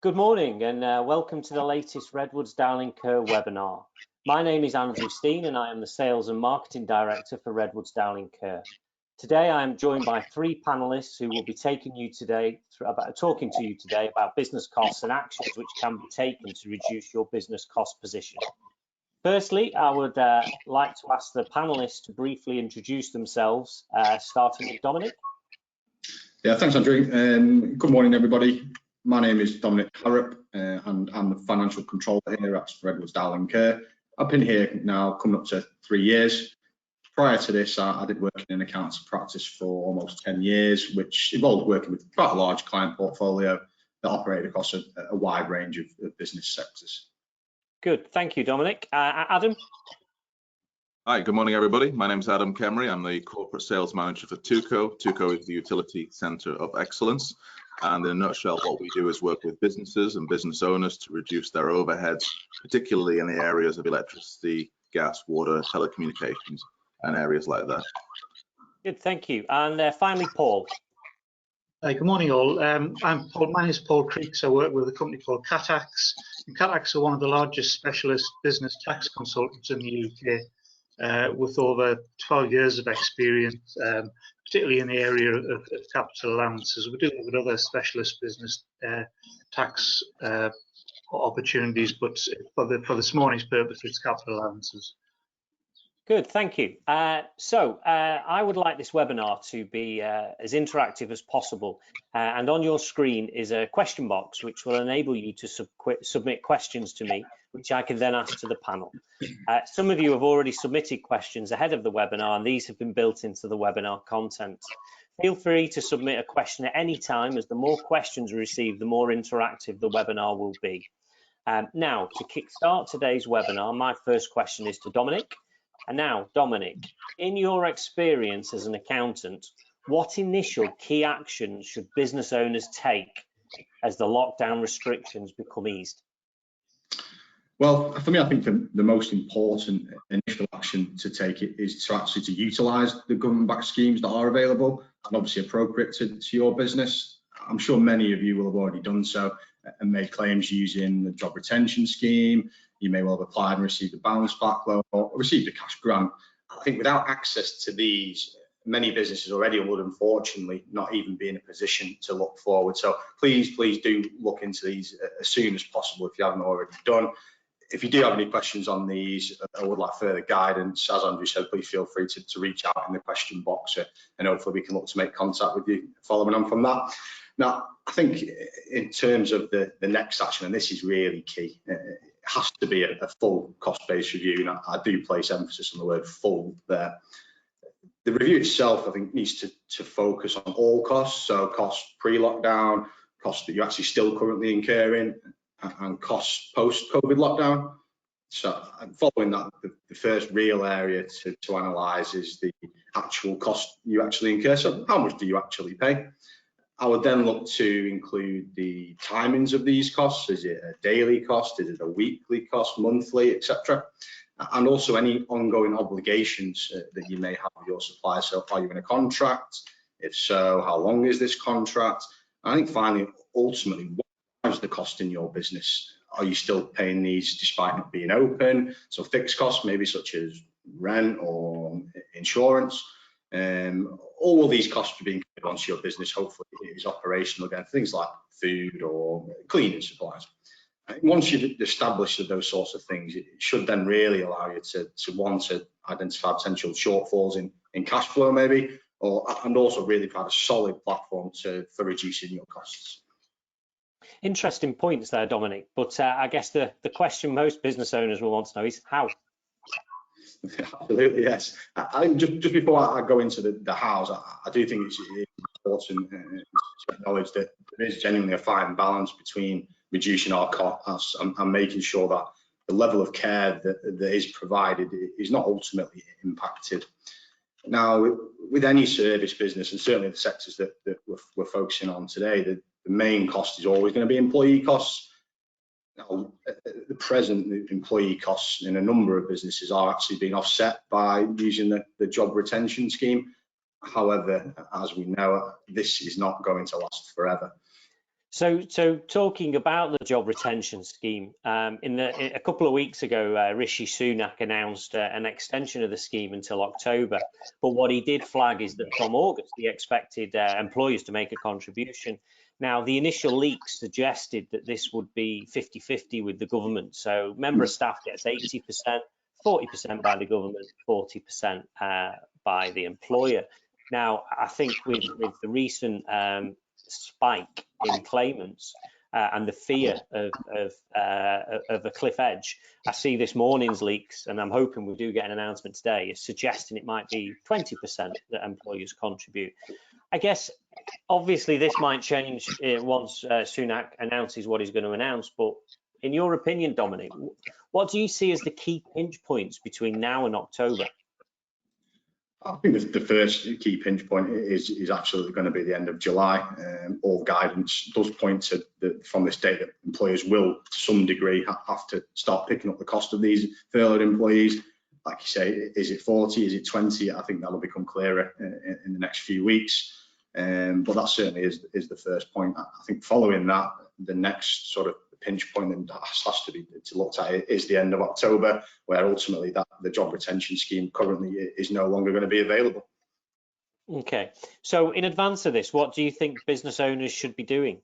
Good morning and welcome to the latest Redwoods Dowling Kerr webinar. My name is Steen and I am the Sales and Marketing Director for Redwoods Dowling Kerr. Today I am joined by three panelists who will be talking to you today about business costs and actions which can be taken to reduce your business cost position. Firstly, I would like to ask the panelists to briefly introduce themselves, starting with Dominic. Yeah, thanks, Andrew. Good morning, everybody. My name is Dominic Harrop, and I'm the financial controller here at Redwoods Dowling Kerr. I've been here now coming up to 3 years. Prior to this, I did work in an accountancy practice for almost 10 years, which involved working with quite a large client portfolio that operated across a wide range of business sectors. Good, thank you, Dominic. Adam? Hi, good morning, everybody. My name is Adam Kemmery. I'm the Corporate Sales Manager for Tucoe. Tucoe is the Utility Centre of Excellence. And in a nutshell, what we do is work with businesses and business owners to reduce their overheads, particularly in the areas of electricity, gas, water, telecommunications, and areas like that. Good, thank you. And finally, Paul. Hi, good morning, all. I'm Paul. My name is Paul Crooks. I work with a company called Catax. And Catax are one of the largest specialist business tax consultants in the UK, with over 12 years of experience, particularly in the area of capital allowances. We do work with other specialist business tax opportunities, but for this morning's purpose, it's capital allowances. Good, thank you. So I would like this webinar to be as interactive as possible. And on your screen is a question box which will enable you to submit questions to me, which I can then ask to the panel. Some of you have already submitted questions ahead of the webinar, and these have been built into the webinar content. Feel free to submit a question at any time, as the more questions received, the more interactive the webinar will be. Now, to kickstart today's webinar, my first question is to Dominic. And now, Dominic, in your experience as an accountant, what initial key actions should business owners take as the lockdown restrictions become eased? Well, for me, I think the most important initial action to take is to actually utilise the government-backed schemes that are available and obviously appropriate to your business. I'm sure many of you will have already done so and made claims using the job retention scheme. You may well have applied and received a bounce back loan or received a cash grant. I think without access to these, many businesses already would unfortunately not even be in a position to look forward. So please do look into these as soon as possible if you haven't already done. If you do have any questions on these or would like further guidance, as Andrew said, please feel free to reach out in the question box and hopefully we can look to make contact with you following on from that. Now, I think in terms of the next action, and this is really key, it has to be a full cost-based review, and I do place emphasis on the word full there. The review itself, I think, needs to focus on all costs, so costs pre-lockdown, costs that you're actually still currently incurring, and costs post-COVID lockdown. So following that, the first real area to analyse is the actual cost you actually incur. So how much do you actually pay? I would then look to include the timings of these costs. Is it a daily cost? Is it a weekly cost, monthly, etc.? And also any ongoing obligations that you may have with your supplier. So are you in a contract? If so, how long is this contract? I think finally, ultimately, what drives the cost in your business? Are you still paying these despite not being open? So fixed costs, maybe such as rent or insurance. All of these costs are being carried onto your business. Hopefully it is operational again, things like food or cleaning supplies. Once you've established those sorts of things, it should then really allow you to identify potential shortfalls in cash flow maybe, and also really provide a solid platform for reducing your costs. Interesting points there, Dominic, but I guess the question most business owners will want to know is how. Absolutely, yes. I think just before I go into the hows, I do think it's important to acknowledge that there is genuinely a fine balance between reducing our costs and making sure that the level of care that is provided is not ultimately impacted. Now, with any service business, and certainly the sectors that we're focusing on today, the main cost is always going to be employee costs. Now, at the present, the employee costs in a number of businesses are actually being offset by using the job retention scheme. However, as we know, this is not going to last forever. So talking about the job retention scheme, a couple of weeks ago, Rishi Sunak announced an extension of the scheme until October. But what he did flag is that from August, he expected employers to make a contribution. Now, the initial leaks suggested that this would be 50-50 with the government. So member of staff gets 80%, 40% by the government, 40% by the employer. Now, I think with the recent spike in claimants and the fear of a cliff edge, I see this morning's leaks, and I'm hoping we do get an announcement today, is suggesting it might be 20% that employers contribute. I guess obviously this might change once Sunak announces what he's going to announce, but in your opinion, Dominic, what do you see as the key pinch points between now and October? I think the first key pinch point is absolutely going to be the end of July. All guidance does point to from this date that employers will, to some degree, have to start picking up the cost of these furloughed employees. Like you say, is it 40? Is it 20? I think that'll become clearer in the next few weeks. But that certainly is the first point. I think following that, the next sort of pinch point that has to be looked at is the end of October, where ultimately the job retention scheme currently is no longer going to be available. Okay, so in advance of this, what do you think business owners should be doing?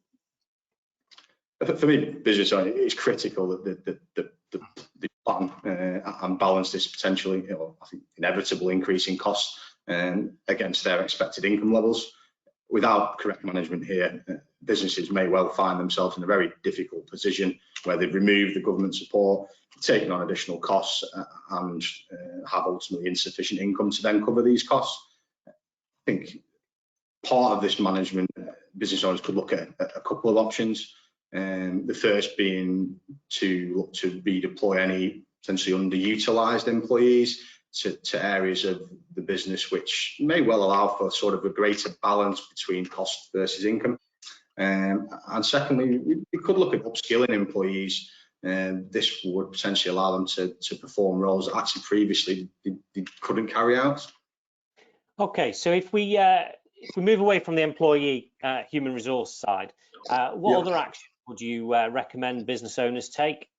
For me, business owners, it's critical that the plan and balance this potentially, I think, inevitable increase in costs against their expected income levels. Without correct management here, businesses may well find themselves in a very difficult position where they've removed the government support, taken on additional costs, and have ultimately insufficient income to then cover these costs. I think part of this management, business owners could look at a couple of options. The first being to look to redeploy any potentially underutilised employees to areas of the business which may well allow for sort of a greater balance between cost versus income. And secondly, we could look at upskilling employees, and this would potentially allow them to perform roles that actually previously they couldn't carry out. Okay, so if we move away from the employee human resource side, what other action would you recommend business owners take?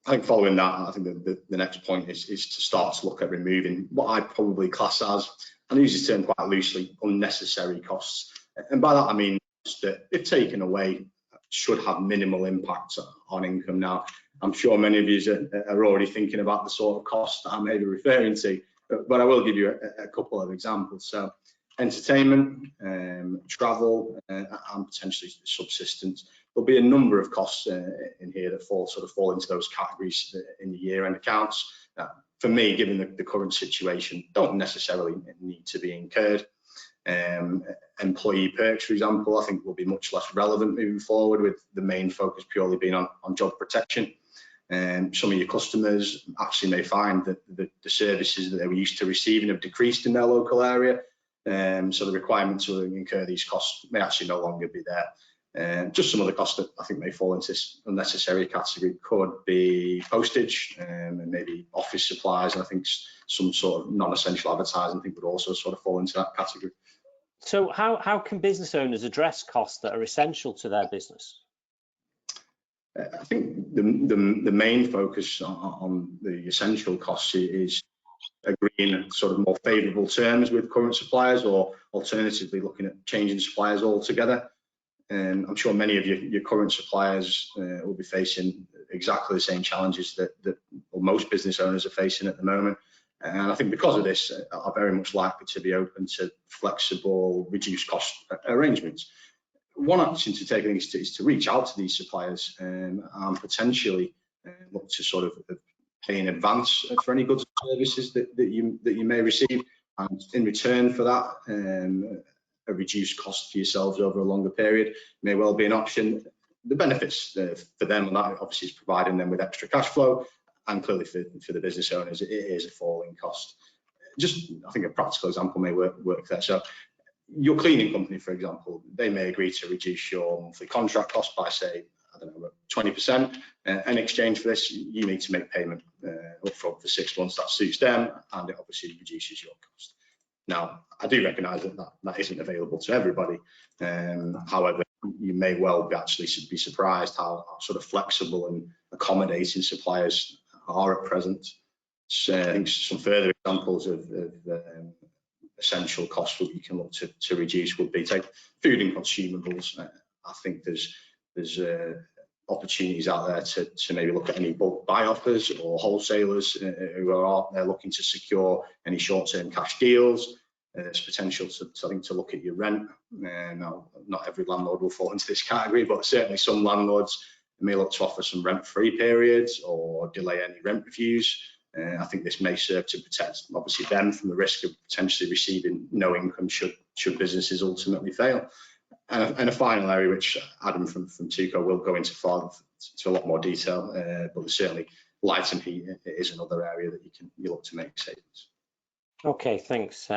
I think following that, I think the next point is to start to look at removing what I probably class as, and I use this term quite loosely, unnecessary costs. And by that I mean that if taken away, should have minimal impact on income. Now, I'm sure many of you are already thinking about the sort of costs that I may be referring to, but I will give you a couple of examples. So entertainment, travel, and potentially subsistence. There'll be a number of costs in here that fall into those categories in the year-end accounts. For me, given the current situation, don't necessarily need to be incurred. Employee perks, for example, I think will be much less relevant moving forward, with the main focus purely being on job protection. Some of your customers actually may find that the services that they were used to receiving have decreased in their local area. So the requirement to incur these costs may actually no longer be there. Just some of the costs that I think may fall into this unnecessary category could be postage and maybe office supplies, and I think some sort of non-essential advertising I think would also sort of fall into that category. So how can business owners address costs that are essential to their business? I think the main focus on the essential costs is agreeing sort of more favourable terms with current suppliers, or alternatively looking at changing suppliers altogether. I'm sure many of your current suppliers will be facing exactly the same challenges that most business owners are facing at the moment. And I think because of this, are very much likely to be open to flexible, reduced cost arrangements. One action to take is to reach out to these suppliers and potentially look to sort of pay in advance for any goods and services that you may receive, and in return for that, a reduced cost for yourselves over a longer period may well be an option. The benefits for them and that obviously is providing them with extra cash flow, and clearly for the business owners it is a falling cost. Just, I think a practical example may work there. So your cleaning company, for example, they may agree to reduce your monthly contract cost by, say, I don't know, 20%. In exchange for this, you need to make payment upfront for 6 months. That suits them, and it obviously reduces your cost. Now, I do recognise that isn't available to everybody. However, you may well actually be surprised how sort of flexible and accommodating suppliers are at present. So I think some further examples of essential costs that you can look to reduce would be take food and consumables. I think there's opportunities out there to maybe look at any bulk buy offers or wholesalers who are out there looking to secure any short-term cash deals. There's potential to look at your rent. Now, not every landlord will fall into this category, but certainly some landlords may look to offer some rent-free periods or delay any rent reviews. I think this may serve to protect, obviously, them from the risk of potentially receiving no income should businesses ultimately fail. And a final area, which Adam from Tucoe will go into a lot more detail, but certainly light and heat is another area that you look to make savings. Okay, thanks.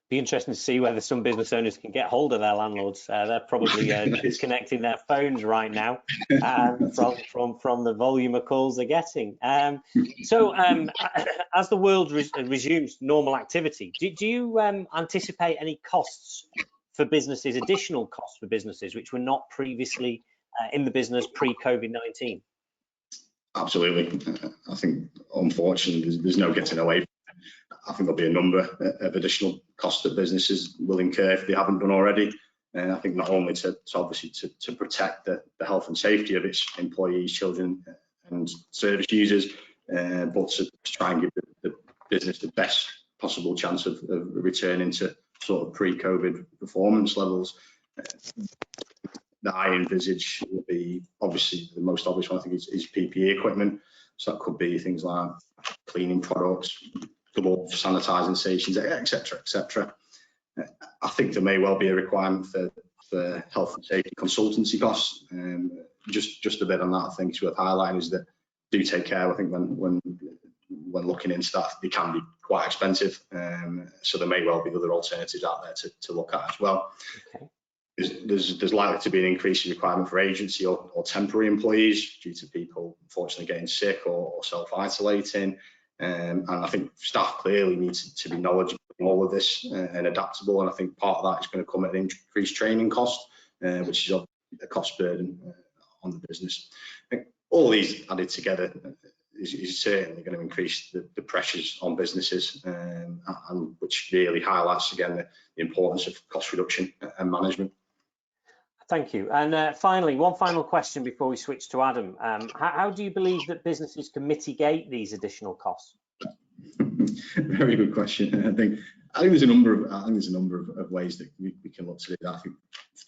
Be interesting to see whether some business owners can get hold of their landlords. They're probably disconnecting their phones right now from the volume of calls they're getting. So as the world resumes normal activity, do you anticipate any costs for businesses, additional costs for businesses which were not previously in the business pre-COVID-19? Absolutely. I think, unfortunately, there's no getting away from it. I think there'll be a number of additional costs that businesses will incur if they haven't done already. And I think not only to obviously to protect the health and safety of its employees, children and service users, but to try and give the business the best possible chance of returning to sort of pre-COVID performance levels. That I envisage will be, obviously, the most obvious one I think is PPE equipment. So that could be things like cleaning products, gloves, sanitizing stations, etc., etc. I think there may well be a requirement for health and safety consultancy costs. Just a bit on that, I think it's worth highlighting is that do take care. I think when looking into that, they can be quite expensive. So there may well be other alternatives out there to look at as well. Okay. There's likely to be an increasing requirement for agency or temporary employees due to people unfortunately getting sick or self-isolating. And I think staff clearly need to be knowledgeable in all of this and adaptable. And I think part of that is going to come at an increased training cost, which is a cost burden on the business. I think all these added together is certainly going to increase the pressures on businesses, and which really highlights again the importance of cost reduction and management. Thank you. And finally, one final question before we switch to Adam. How do you believe that businesses can mitigate these additional costs? Very good question. I think there's a number of ways that we can look to do that. I think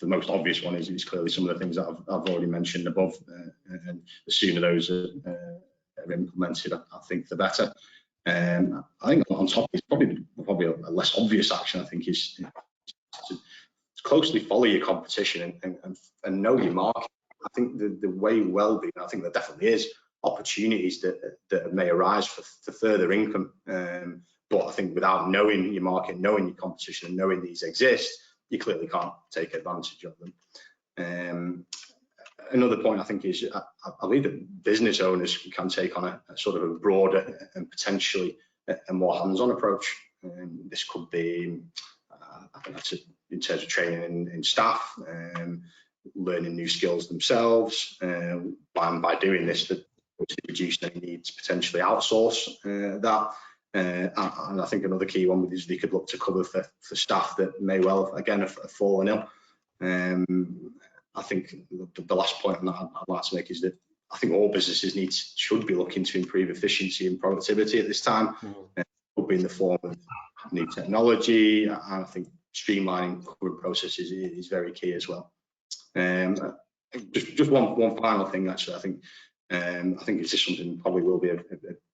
the most obvious one is clearly some of the things that I've already mentioned above, and the sooner those are implemented, I think the better. I think on top is probably a less obvious action. I think is to closely follow your competition and know your market. I think the way well be, I think there definitely is opportunities that may arise for further income. But I think without knowing your market, knowing your competition, and knowing these exist, you clearly can't take advantage of them. Another point I think is I believe that business owners can take on a sort of a broader and potentially a more hands-on approach. This could be, I think that's in terms of training in staff, learning new skills themselves. By doing this, that reduce any need to potentially outsource that. And I think another key one is they could look to cover for staff that may well, again, have fallen ill. I think the last point on that I'd like to make is that I think all businesses should be looking to improve efficiency and productivity at this time. It could be in the form of new technology, and I think streamlining current processes is very key as well. Just one final thing, actually, I think it's just something probably will be a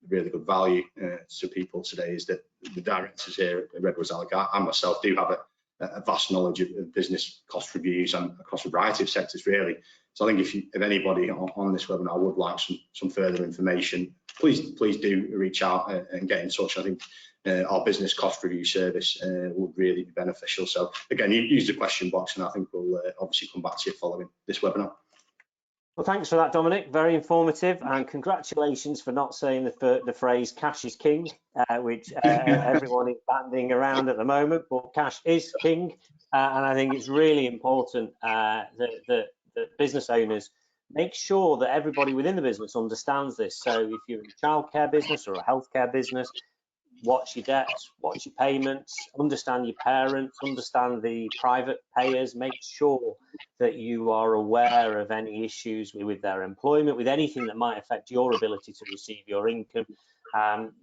really good value to people today, is that the directors here at Redwoods Dowling Kerr and myself do have a vast knowledge of business cost reviews and across a variety of sectors, really. So I think if anybody on this webinar would like some further information, please do reach out and get in touch. I think our business cost review service would really be beneficial. So again, use the question box, and I think we'll obviously come back to you following this webinar. Well, thanks for that, Dominic. Very informative, and congratulations for not saying the phrase "cash is king," which everyone is banding around at the moment. But cash is king, and I think it's really important that business owners make sure that everybody within the business understands this. So, if you're in a childcare business or a healthcare business, watch your debts, watch your payments, understand your parents, understand the private payers, make sure that you are aware of any issues with their employment, with anything that might affect your ability to receive your income,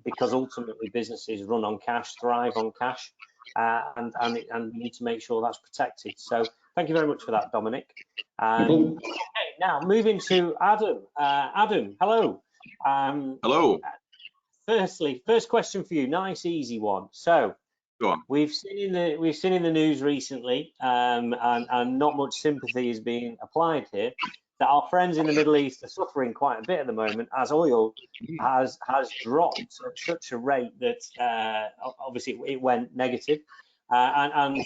because ultimately businesses run on cash, thrive on cash, and we need to make sure that's protected. So thank you very much for that, Dominic. Okay, now moving to Adam. Adam, hello. Hello. First question for you, nice easy one. So Go on. we've seen in the news recently, and not much sympathy is being applied here, that our friends in the Middle East are suffering quite a bit at the moment as oil has dropped at such a rate that obviously it went negative, and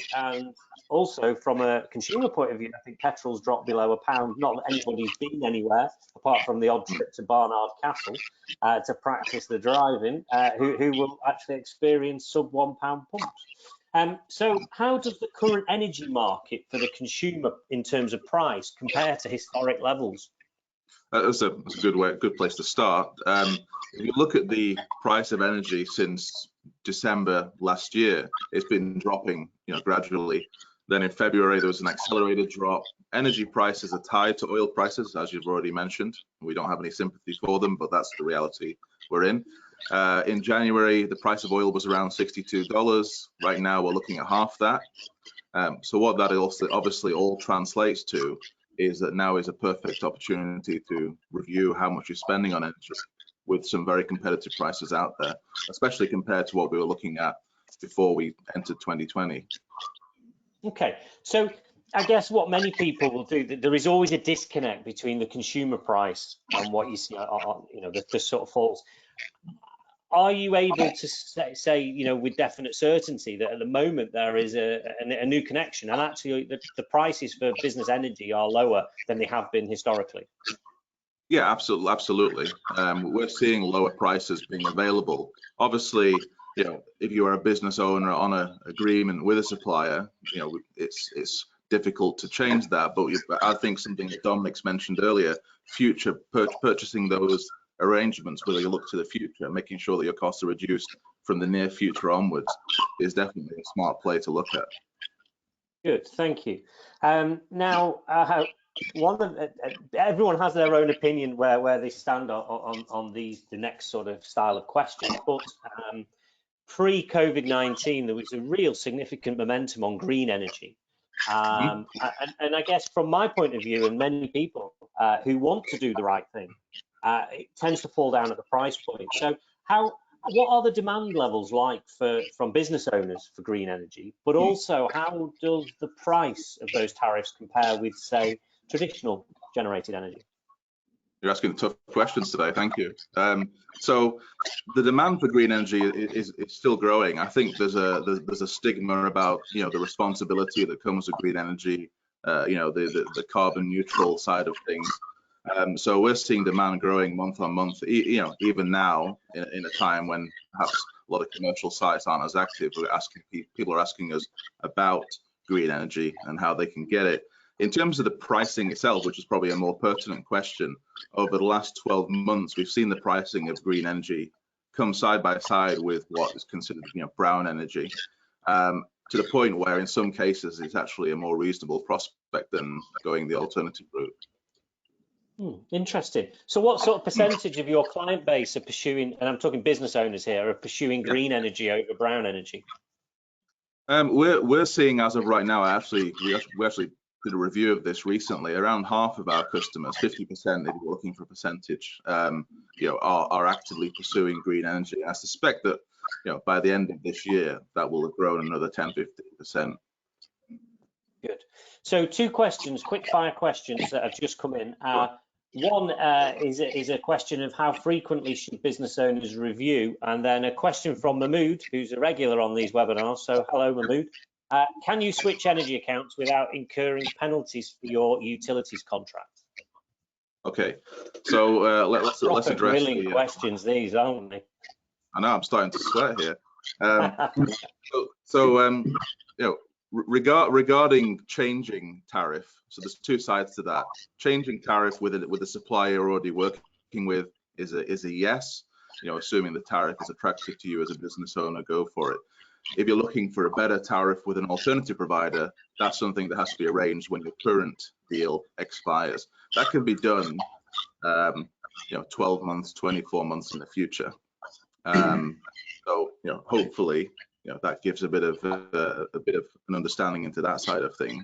also from a consumer point of view, I think petrol's dropped below £1. Not that anybody's been anywhere apart from the odd trip to Barnard Castle to practice the driving, who will actually experience sub £1 pumps. So how does the current energy market for the consumer in terms of price compare to historic levels? That's a good place to start. If you look at the price of energy since December last year, it's been dropping, gradually. Then in February there was an accelerated drop. Energy prices are tied to oil prices, as you've already mentioned. We don't have any sympathy for them, but that's the reality we're in. In January, the price of oil was around $62. Right now, we're looking at half that. So what that also obviously all translates to is that now is a perfect opportunity to review how much you're spending on energy with some very competitive prices out there, especially compared to what we were looking at before we entered 2020. Okay, so I guess what many people will do, there is always a disconnect between the consumer price and what you see on, the sort of falls. Are you able to say, with definite certainty that at the moment there is a new connection, and actually the prices for business energy are lower than they have been historically? Yeah, absolutely. We're seeing lower prices being available. Obviously, if you are a business owner on an agreement with a supplier, it's difficult to change that. But I think something that Dominic's mentioned earlier, future purchasing those arrangements where you look to the future, making sure that your costs are reduced from the near future onwards, is definitely a smart play to look at. Good, thank you. Now, everyone has their own opinion where they stand on the next sort of style of question, but pre-COVID-19 there was a real significant momentum on green energy, and I guess from my point of view, and many people who want to do the right thing, it tends to fall down at the price point. So what are the demand levels like from business owners for green energy, but also how does the price of those tariffs compare with, say, traditional generated energy? You're asking tough questions today, thank you. So the demand for green energy is still growing. I think there's a stigma about the responsibility that comes with green energy, the carbon neutral side of things. So we're seeing demand growing month on month, even now in a time when perhaps a lot of commercial sites aren't as active. People are asking us about green energy and how they can get it. In terms of the pricing itself, which is probably a more pertinent question, over the last 12 months, we've seen the pricing of green energy come side by side with what is considered brown energy, to the point where in some cases it's actually a more reasonable prospect than going the alternative route. Interesting. So what sort of percentage of your client base are pursuing, and I'm talking business owners here, are pursuing green energy over brown energy? We're seeing, as of right now, we actually did a review of this recently. Around half of our customers, 50%, if you're looking for a percentage, are actively pursuing green energy. I suspect that by the end of this year, that will have grown another 10-15%. Good. So two questions, quick fire questions that have just come in. One is a question of how frequently should business owners review, and then a question from Mahmood, who's a regular on these webinars. So hello, Mahmood. Can you switch energy accounts without incurring penalties for your utilities contract? Okay, so let's address the questions. These, aren't they? I know, I'm starting to sweat here. Regarding changing tariff, so there's two sides to that. Changing tariff with a supplier you're already working with is a yes. Assuming the tariff is attractive to you as a business owner, go for it. If you're looking for a better tariff with an alternative provider, that's something that has to be arranged when your current deal expires. That can be done, 12 months, 24 months in the future. So hopefully, that gives a bit of an understanding into that side of things.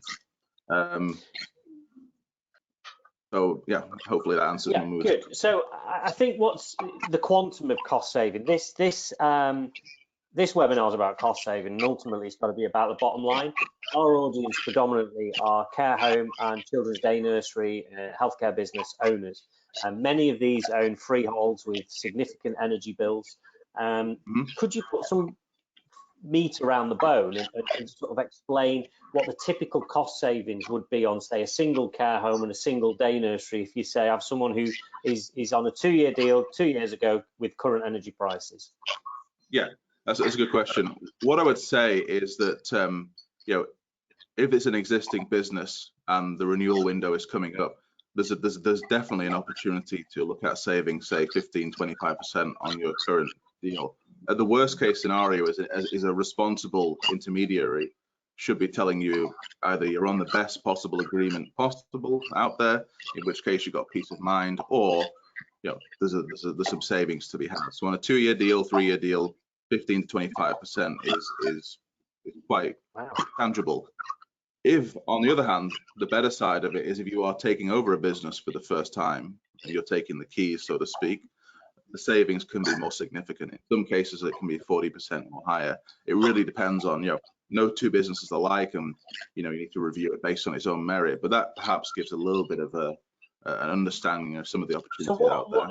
So yeah, hopefully that answers my moves. Good. So I think what's the quantum of cost saving? This webinar is about cost saving, and ultimately it's got to be about the bottom line. Our audience predominantly are care home and children's day nursery, healthcare business owners, and many of these own freeholds with significant energy bills. Could you put some meat around the bone and sort of explain what the typical cost savings would be on, say, a single care home and a single day nursery if you say I have someone who is on a 2-year deal 2 years ago with current energy prices? Yeah, that's a good question. What I would say is that if it's an existing business and the renewal window is coming up, there's definitely an opportunity to look at saving, say, 15-25% on your current deal. The worst case scenario is a responsible intermediary should be telling you either you're on the best possible agreement possible out there, in which case you've got peace of mind, or there's some savings to be had. So on a 2-year deal, 3-year deal, 15-25% is quite tangible. If, on the other hand, the better side of it is if you are taking over a business for the first time, and you're taking the keys, so to speak, the savings can be more significant. In some cases, it can be 40% or higher. It really depends on, no two businesses alike, and you need to review it based on its own merit. But that perhaps gives a little bit of an understanding of some of the opportunities out there.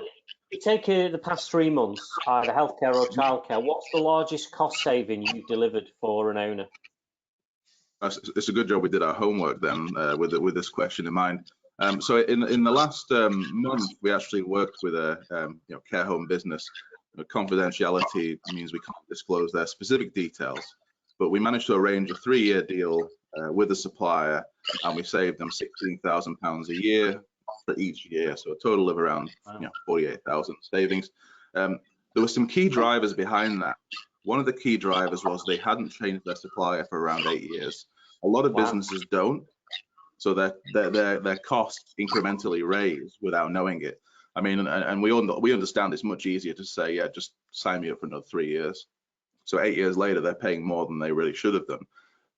You take the past 3 months, either healthcare or childcare. What's the largest cost saving you've delivered for an owner? It's a good job we did our homework then with this question in mind. So in the last month, we actually worked with a care home business. Confidentiality means we can't disclose their specific details, but we managed to arrange a 3-year deal with a supplier, and we saved them £16,000 a year for each year, so a total of around 48,000 savings. There were some key drivers behind that. One of the key drivers was they hadn't changed their supplier for around 8 years. A lot of businesses don't, so their costs incrementally raise without knowing it. I mean, and we understand it's much easier to say, yeah, just sign me up for another 3 years. So 8 years later, they're paying more than they really should have done.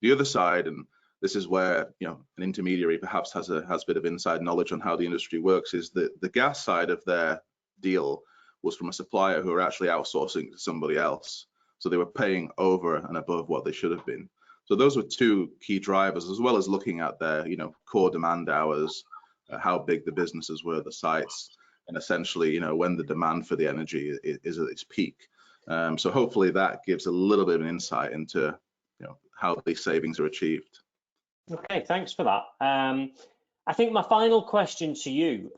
The other side, and this is where an intermediary perhaps has a bit of inside knowledge on how the industry works, is that the gas side of their deal was from a supplier who were actually outsourcing to somebody else. So they were paying over and above what they should have been. So those were two key drivers, as well as looking at their core demand hours, how big the businesses were, the sites, and essentially when the demand for the energy is at its peak. So hopefully that gives a little bit of an insight into how these savings are achieved. Okay, thanks for that. I think my final question to you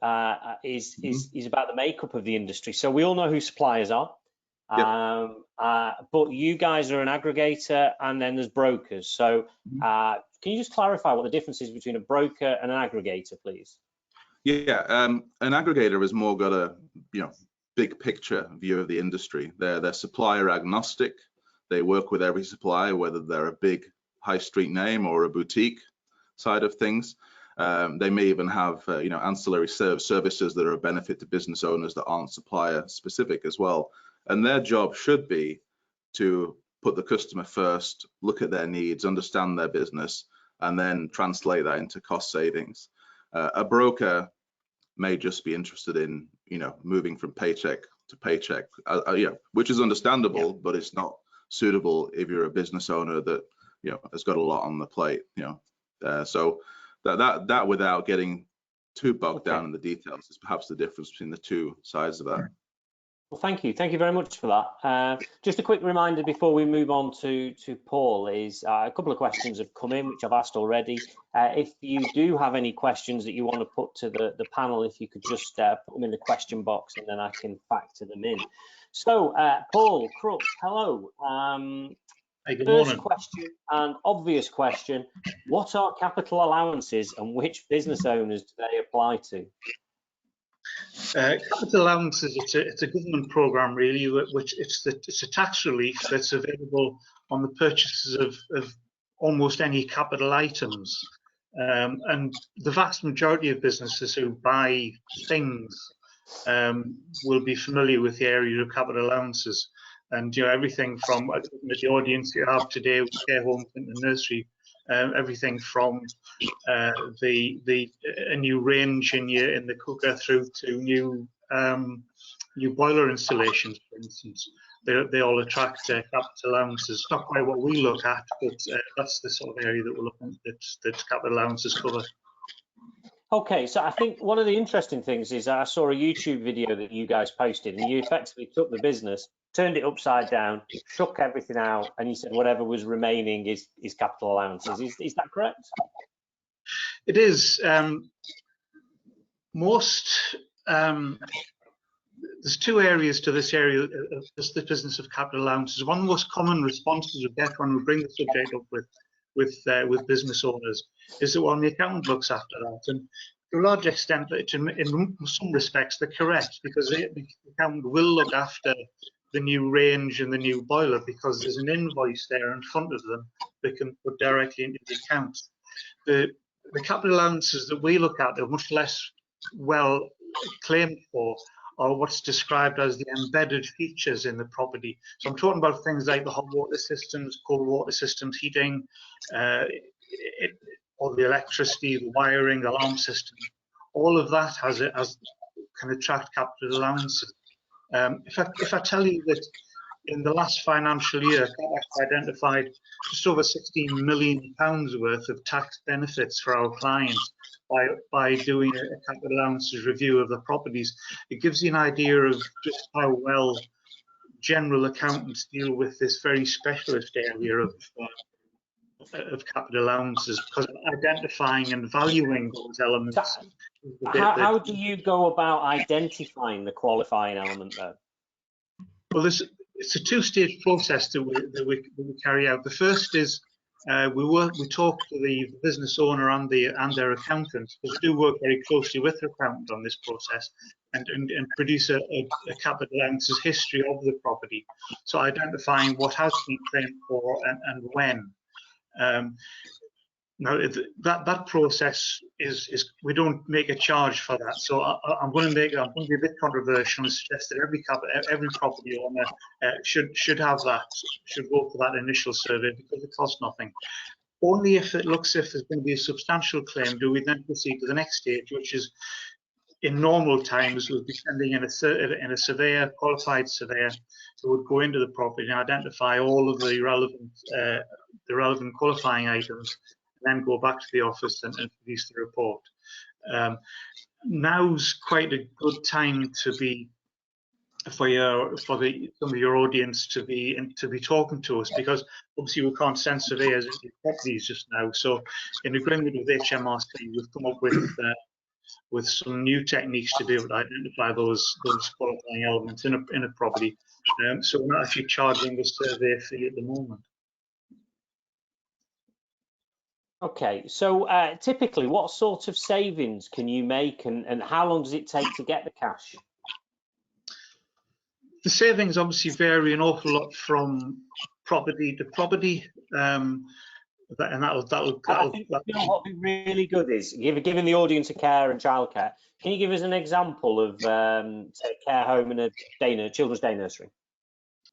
is about the makeup of the industry. So we all know who suppliers are. But you guys are an aggregator, and then there's brokers. So can you just clarify what the difference is between a broker and an aggregator, please? Yeah, an aggregator has more got a big picture view of the industry. They're supplier agnostic. They work with every supplier, whether they're a big high street name or a boutique side of things. They may even have ancillary services that are a benefit to business owners that aren't supplier specific as well. And their job should be to put the customer first, look at their needs, understand their business, and then translate that into cost savings. A broker may just be interested in moving from paycheck to paycheck, which is understandable, but it's not suitable if you're a business owner that has got a lot on the plate. So that without getting too bogged down in the details is perhaps the difference between the two sides of that. Well, thank you. Thank you very much for that. Just a quick reminder before we move on to Paul is a couple of questions have come in, which I've asked already. If you do have any questions that you want to put to the panel, if you could just put them in the question box and then I can factor them in. So, Paul, Crooks, hello. Hey, good First morning. question, and obvious question, what are capital allowances and which business owners do they apply to? Capital allowances, it's a government programme really, which it's a tax relief that's available on the purchases of almost any capital items. And the vast majority of businesses who buy things will be familiar with the area of capital allowances. And everything from the audience you have today with care homes and the nursery, everything from a new range in the cooker through to new boiler installations, for instance. They all attract capital allowances. Not quite what we look at, but that's the sort of area that we're looking at that capital allowances cover. Okay, so I think one of the interesting things is I saw a YouTube video that you guys posted, and you effectively took the business, turned it upside down, shook everything out, and you said whatever was remaining is capital allowances. Is that correct? It is. There's two areas to this area of the business of capital allowances. One of the most common responses we get when we bring the subject up with business owners is that, well, the accountant looks after that, and to a large extent, in some respects, they're correct, because the accountant will look after the new range and the new boiler because there's an invoice there in front of them that can put directly into the account. The capital allowances that we look at are much less well claimed for, or what's described as the embedded features in the property. So I'm talking about things like the hot water systems, cold water systems, heating, all the electricity, the wiring, the alarm system. All of that can attract capital allowances. If I tell you that in the last financial year, Catax identified just over £16 million worth of tax benefits for our clients by doing a capital allowances review of the properties, it gives you an idea of just how well general accountants deal with this very specialist area of capital allowances, because identifying and valuing those elements. How do you go about identifying the qualifying element, though? Well, it's a two-stage process that we carry out. The first is we talk to the business owner and their accountant, because we do work very closely with their accountant on this process, and produce a capital allowances history of the property. So identifying what has been claimed for and when. Now that process is we don't make a charge for that. So I'm going to be a bit controversial and suggest that every property owner should have that, should go for that initial survey, because it costs nothing. Only if it looks as if there's going to be a substantial claim do we then proceed to the next stage, which is, in normal times, we'll be sending in a surveyor, qualified surveyor, who would go into the property and identify all of the relevant qualifying items, and then go back to the office and produce the report. Now's quite a good time to be for some of your audience to be talking to us, because obviously we can't send surveyors into properties just now. So, in agreement with HMRC, we've come up with some new techniques to be able to identify those qualifying elements in a property. So we're not actually charging the survey fee at the moment. Okay, so typically, what sort of savings can you make, and how long does it take to get the cash? The savings obviously vary an awful lot from property to property, and that'll. I think what would be really good is giving the audience a care and childcare. Can you give us an example of say a care home and a children's day nursery?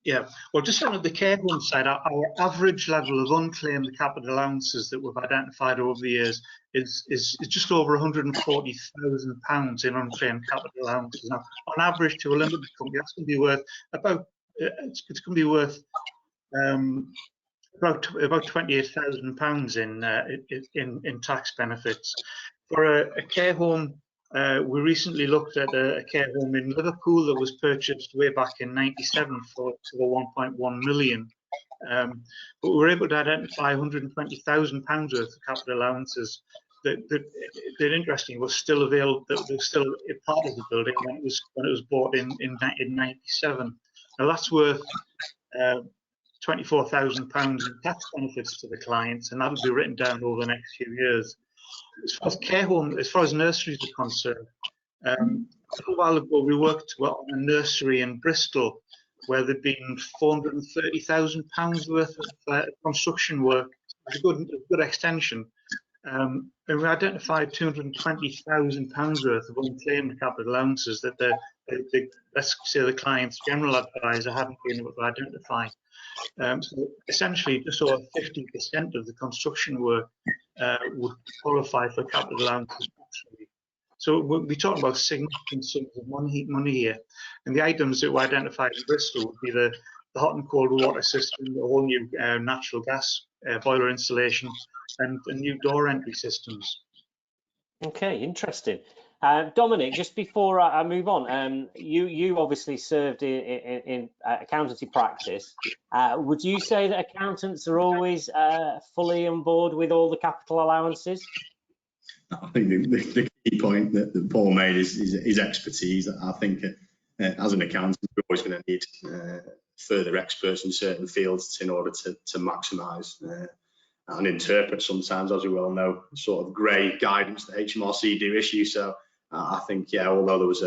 Yeah, well, just on the care home side, our average level of unclaimed capital allowances that we've identified over the years is just over £140,000 in unclaimed capital allowances. Now, on average, to a limited company, that's going to be worth about £28,000 in tax benefits. For a care home We recently looked at a care home in Liverpool that was purchased way back in '97 for 1.1 million. But we were able to identify £120,000 worth of capital allowances that interestingly was still available, that was still a part of the building when it was bought in '97. Now that's worth £24,000 in tax benefits to the clients, and that will be written down over the next few years. As far as care home, as far as nurseries are concerned, a little while ago we worked on a nursery in Bristol where there'd been £430,000 worth of construction work. It was a good extension. And we identified £220,000 worth of unclaimed capital allowances that let's say the client's general advisor hadn't been able to identify. So essentially, just over 50% of the construction work would qualify for capital allowances. So we're talking about significant sums of money here. And the items that were identified in Bristol would be the hot and cold water system, the whole new natural gas boiler installation, and new door entry systems. Okay, interesting. Dominic, just before I move on, you obviously served in accountancy practice. Would you say that accountants are always fully on board with all the capital allowances? I think the key point that Paul made is expertise. I think as an accountant, we're always going to need further experts in certain fields in order to maximise and interpret sometimes, as we well know, sort of grey guidance that HMRC do issue. So I think, yeah, although there was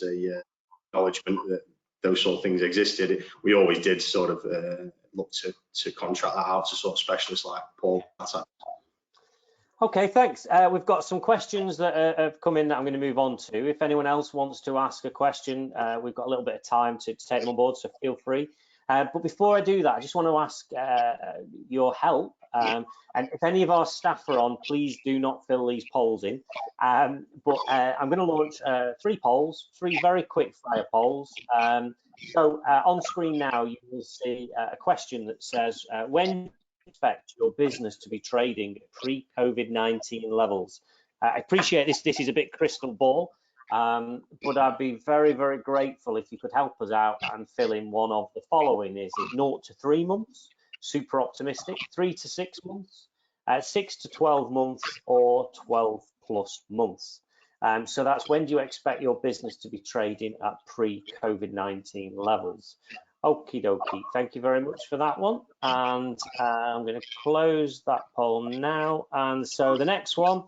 a acknowledgement that those sort of things existed, we always did sort of look to contract that out to sort of specialists like Paul. Okay, thanks. We've got some questions that have come in that I'm going to move on to. If anyone else wants to ask a question, we've got a little bit of time to take them on board, so feel free. But before I do that, I just want to ask your help. And if any of our staff are on, please do not fill these polls in. But I'm going to launch 3 polls, 3 very quick fire polls. So on screen now, you will see a question that says, when do you expect your business to be trading at pre-COVID-19 levels? I appreciate this is a bit crystal ball, but I'd be very, very grateful if you could help us out and fill in one of the following. Is it 0 to 3 months, super optimistic, 3 to 6 months, 6 to 12 months, or 12 plus months? So that's when do you expect your business to be trading at pre-COVID-19 levels? Okie dokie, thank you very much for that one. And I'm going to close that poll now. And so the next one,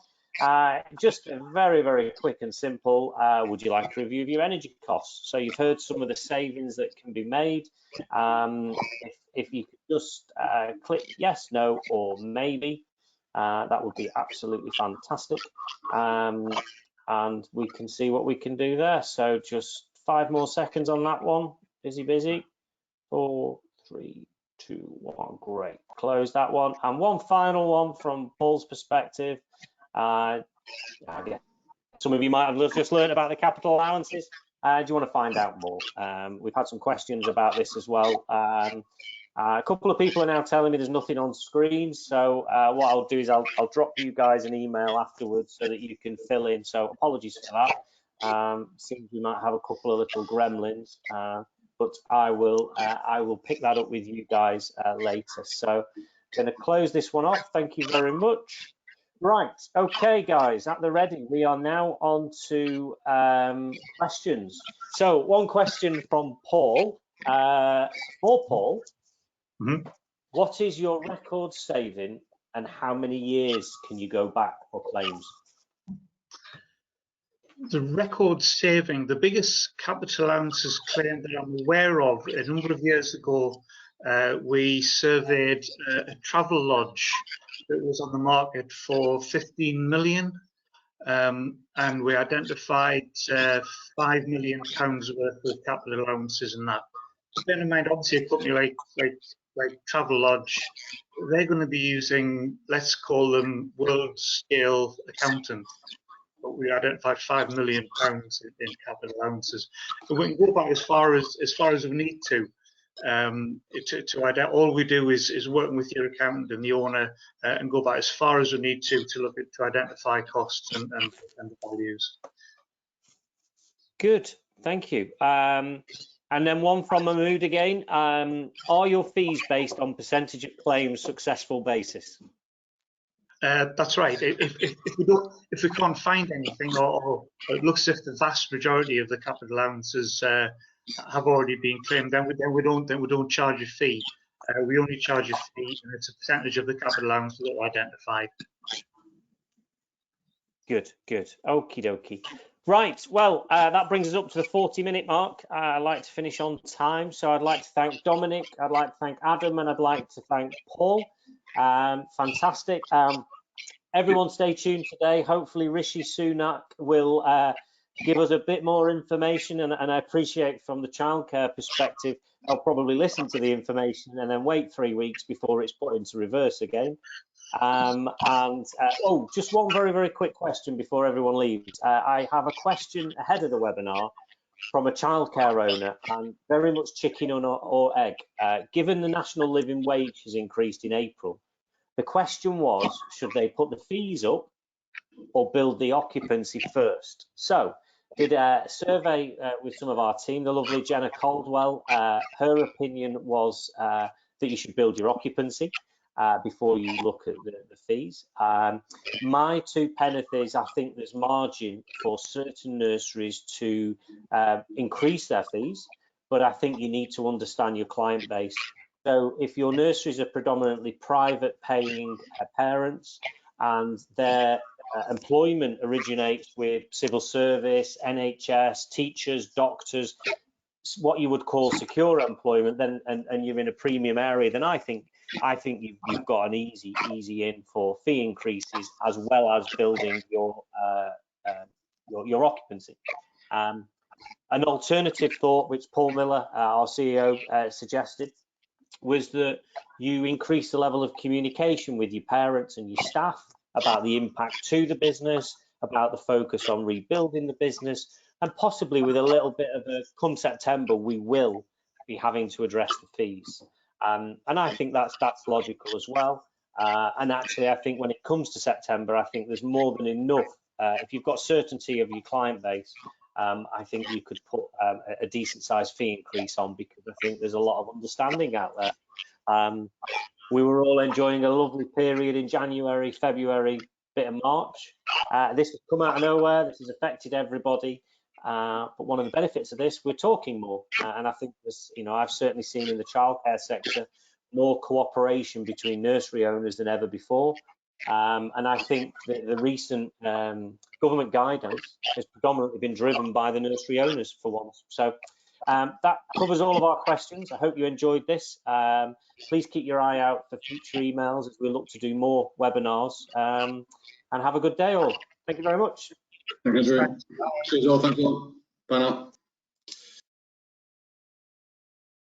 just very, very quick and simple. Would you like a review of your energy costs? So you've heard some of the savings that can be made. If you could just click yes, no, or maybe, that would be absolutely fantastic. And we can see what we can do there. So just 5 more seconds on that one. Busy. 4, 3, 2, 1. Great. Close that one. And one final one from Paul's perspective. Some of you might have just learned about the capital allowances. Do you want to find out more? We've had some questions about this as well. A couple of people are now telling me there's nothing on screen. So what I'll do is I'll drop you guys an email afterwards so that you can fill in. So apologies for that. Seems we might have a couple of little gremlins. But I will pick that up with you guys later. So I'm going to close this one off. Thank you very much. Right, okay, guys, at the ready, we are now on to questions. So one question from Paul. For Paul, what is your record saving and how many years can you go back for claims? The record saving, the biggest capital allowances claim that I'm aware of, a number of years ago, we surveyed a travel lodge that was on the market for 15 million, and we identified £5 million worth of capital allowances in that. Bear in mind, obviously, a company like Travel Lodge, they're going to be using, let's call them world scale accountants. But we identified £5 million in capital allowances. But we can go back as far as we need to. All we do is working with your accountant and the owner and go back as far as we need to look at to identify costs and the values. Good, thank you. And then one from Mahmood again. Are your fees based on percentage of claims successful basis? That's right. If we can't find anything, or it looks as if the vast majority of the capital allowances have already been claimed, then we don't charge a fee. We only charge a fee, and it's a percentage of the capital allowance that are identified. Good, good. Okie dokie. Right, well, that brings us up to the 40-minute mark. I'd like to finish on time, so I'd like to thank Dominic, I'd like to thank Adam, and I'd like to thank Paul. Fantastic. Everyone stay tuned today. Hopefully Rishi Sunak will give us a bit more information, and I appreciate from the childcare perspective, I'll probably listen to the information and then wait 3 weeks before it's put into reverse again. Oh, just one very, very quick question before everyone leaves. I have a question ahead of the webinar from a childcare owner, and very much chicken or egg. Given the national living wage has increased in April, the question was, should they put the fees up or build the occupancy first? So, did a survey with some of our team, the lovely Jenna Caldwell. Her opinion was that you should build your occupancy before you look at the fees. My 2 penneth is, I think there's margin for certain nurseries to increase their fees, but I think you need to understand your client base. So if your nurseries are predominantly private paying parents, and their employment originates with civil service, NHS, teachers, doctors, what you would call secure employment, then and you're in a premium area, then I think you've got an easy in for fee increases, as well as building your occupancy. An alternative thought, which Paul Miller, our CEO, suggested, was that you increase the level of communication with your parents and your staff about the impact to the business, about the focus on rebuilding the business, and possibly with a little bit of a, come September, we will be having to address the fees. And I think that's logical as well. And actually, I think when it comes to September, I think there's more than enough. If you've got certainty of your client base, I think you could put a decent sized fee increase on, because I think there's a lot of understanding out there. We were all enjoying a lovely period in January, February, bit of March. This has come out of nowhere. This has affected everybody. But one of the benefits of this, we're talking more. And I think this, I've certainly seen in the childcare sector more cooperation between nursery owners than ever before. And I think that the recent government guidance has predominantly been driven by the nursery owners for once. So that covers all of our questions. I hope you enjoyed this. Please keep your eye out for future emails as we look to do more webinars. And have a good day all. Thank you very much. Thank you, Andrew. Cheers all. Thank you. Bye now.